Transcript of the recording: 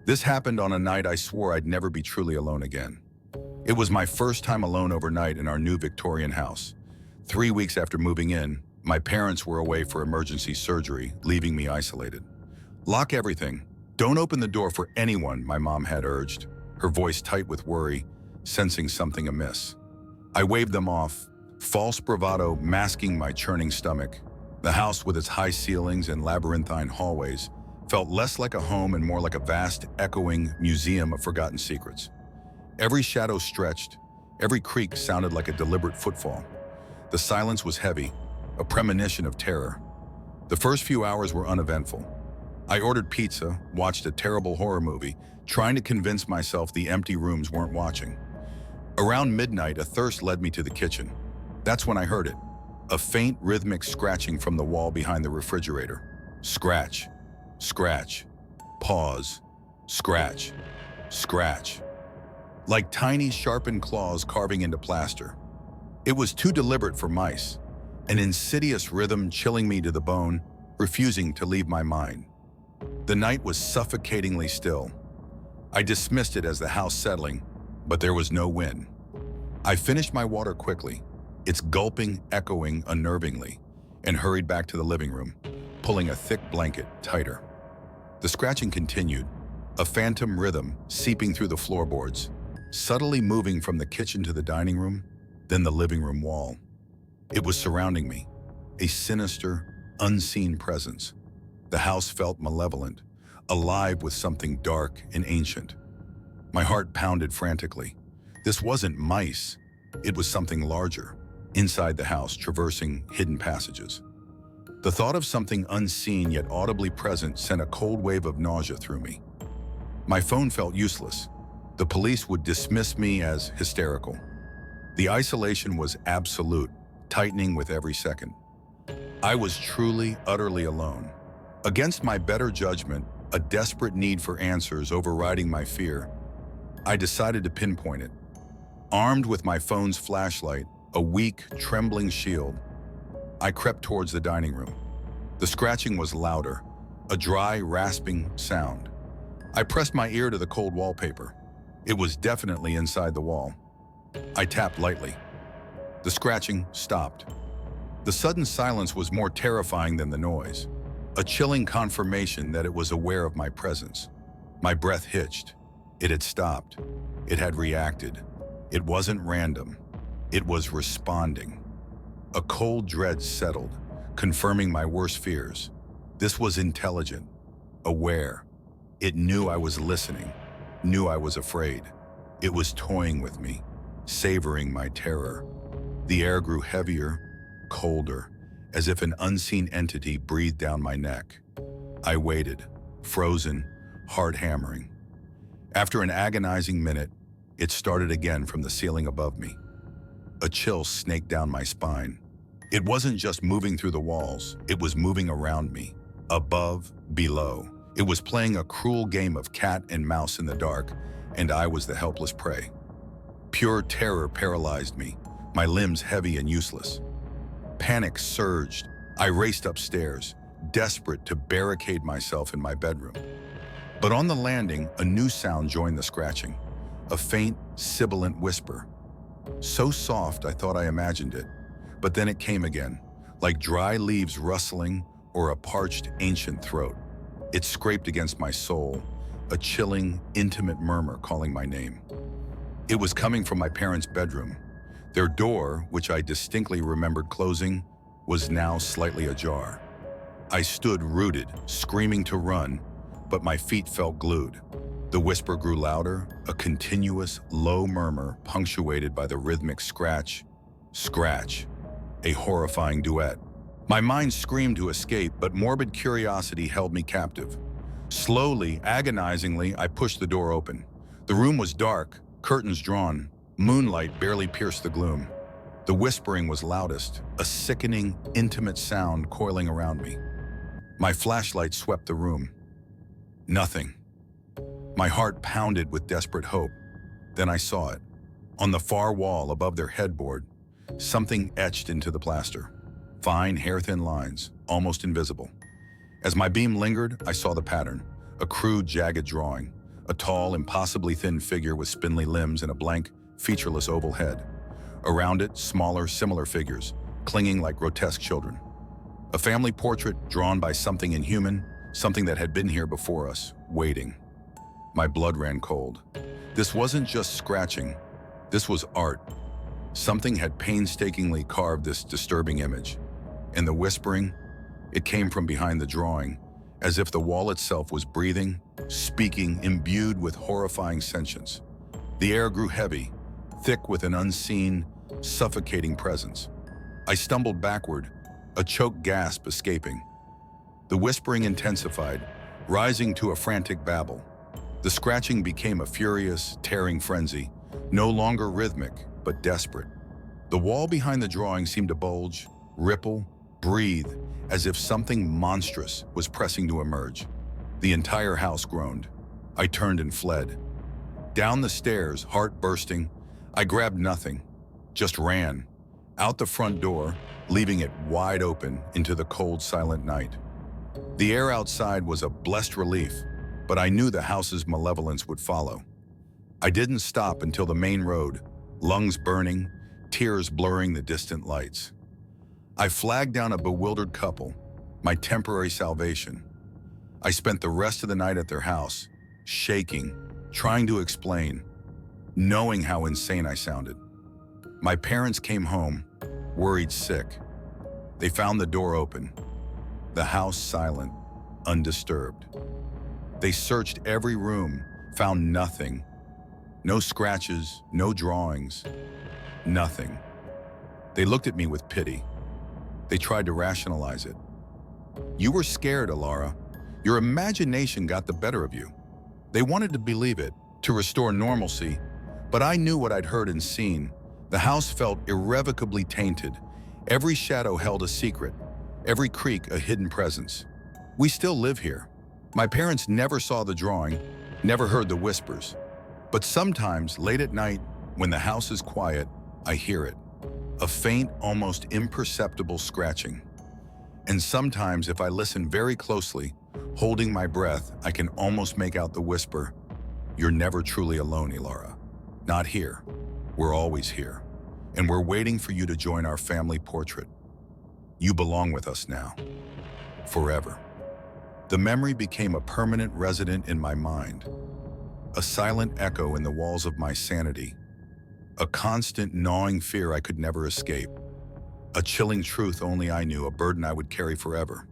This happened on a night I swore I'd never be truly alone again. It was my first time alone overnight in our new Victorian house. 3 weeks after moving in, my parents were away for emergency surgery, leaving me isolated. "Lock everything. Don't open the door for anyone," my mom had urged, her voice tight with worry, sensing something amiss. I waved them off, false bravado masking my churning stomach. The house, with its high ceilings and labyrinthine hallways, felt less like a home and more like a vast, echoing museum of forgotten secrets. Every shadow stretched, every creak sounded like a deliberate footfall. The silence was heavy, a premonition of terror. The first few hours were uneventful. I ordered pizza, watched a terrible horror movie, trying to convince myself the empty rooms weren't watching. Around midnight, a thirst led me to the kitchen. That's when I heard it, a faint rhythmic scratching from the wall behind the refrigerator. Scratch, scratch, pause, scratch, scratch. Like tiny sharpened claws carving into plaster. It was too deliberate for mice, an insidious rhythm chilling me to the bone, refusing to leave my mind. The night was suffocatingly still. I dismissed it as the house settling, but there was no wind. I finished my water quickly, its gulping echoing unnervingly, and hurried back to the living room, pulling a thick blanket tighter. The scratching continued, a phantom rhythm seeping through the floorboards, subtly moving from the kitchen to the dining room, then the living room wall. It was surrounding me, a sinister, unseen presence. The house felt malevolent, alive with something dark and ancient. My heart pounded frantically. This wasn't mice. It was something larger, inside the house, traversing hidden passages. The thought of something unseen yet audibly present sent a cold wave of nausea through me. My phone felt useless. The police would dismiss me as hysterical. The isolation was absolute, tightening with every second. I was truly, utterly alone. Against my better judgment, a desperate need for answers overriding my fear, I decided to pinpoint it. Armed with my phone's flashlight, a weak, trembling shield, I crept towards the dining room. The scratching was louder, a dry, rasping sound. I pressed my ear to the cold wallpaper. It was definitely inside the wall. I tapped lightly. The scratching stopped. The sudden silence was more terrifying than the noise, a chilling confirmation that it was aware of my presence. My breath hitched. It had stopped. It had reacted. It wasn't random. It was responding. A cold dread settled, confirming my worst fears. This was intelligent, aware. It knew I was listening, knew I was afraid. It was toying with me, savoring my terror. The air grew heavier, colder, as if an unseen entity breathed down my neck. I waited, frozen, heart hammering. After an agonizing minute, it started again from the ceiling above me. A chill snaked down my spine. It wasn't just moving through the walls, it was moving around me, above, below. It was playing a cruel game of cat and mouse in the dark, and I was the helpless prey. Pure terror paralyzed me, my limbs heavy and useless. Panic surged. I raced upstairs, desperate to barricade myself in my bedroom. But on the landing, a new sound joined the scratching, a faint, sibilant whisper. So soft I thought I imagined it, but then it came again, like dry leaves rustling or a parched, ancient throat. It scraped against my soul, a chilling, intimate murmur calling my name. It was coming from my parents' bedroom. Their door, which I distinctly remembered closing, was now slightly ajar. I stood rooted, screaming to run, but my feet felt glued. The whisper grew louder, a continuous, low murmur punctuated by the rhythmic scratch, scratch, a horrifying duet. My mind screamed to escape, but morbid curiosity held me captive. Slowly, agonizingly, I pushed the door open. The room was dark, curtains drawn. Moonlight barely pierced the gloom. The whispering was loudest, a sickening, intimate sound coiling around me. My flashlight swept the room. Nothing. My heart pounded with desperate hope. Then I saw it. On the far wall above their headboard, something etched into the plaster. Fine, hair-thin lines, almost invisible. As my beam lingered, I saw the pattern, a crude, jagged drawing, a tall, impossibly thin figure with spindly limbs and a blank, featureless oval head. Around it, smaller, similar figures, clinging like grotesque children. A family portrait drawn by something inhuman, something that had been here before us, waiting. My blood ran cold. This wasn't just scratching. This was art. Something had painstakingly carved this disturbing image. And the whispering, it came from behind the drawing, as if the wall itself was breathing, speaking, imbued with horrifying sentience. The air grew heavy, thick with an unseen, suffocating presence. I stumbled backward, a choked gasp escaping. The whispering intensified, rising to a frantic babble. The scratching became a furious, tearing frenzy, no longer rhythmic, but desperate. The wall behind the drawing seemed to bulge, ripple, breathe, as if something monstrous was pressing to emerge. The entire house groaned. I turned and fled. Down the stairs, heart bursting, I grabbed nothing, just ran, out the front door, leaving it wide open into the cold, silent night. The air outside was a blessed relief, but I knew the house's malevolence would follow. I didn't stop until the main road, lungs burning, tears blurring the distant lights. I flagged down a bewildered couple, my temporary salvation. I spent the rest of the night at their house, shaking, trying to explain, knowing how insane I sounded. My parents came home, worried sick. They found the door open, the house silent, undisturbed. They searched every room, found nothing. No scratches, no drawings, nothing. They looked at me with pity. They tried to rationalize it. You were scared, Alara. Your imagination got the better of you. They wanted to believe it, to restore normalcy, but I knew what I'd heard and seen. The house felt irrevocably tainted. Every shadow held a secret, every creak a hidden presence. We still live here. My parents never saw the drawing, never heard the whispers. But sometimes, late at night, when the house is quiet, I hear it. A faint, almost imperceptible scratching. And sometimes, if I listen very closely, holding my breath, I can almost make out the whisper, "You're never truly alone, Ilara. Not here. We're always here. And we're waiting for you to join our family portrait. You belong with us now. Forever." The memory became a permanent resident in my mind, a silent echo in the walls of my sanity, a constant gnawing fear I could never escape, a chilling truth only I knew, a burden I would carry forever.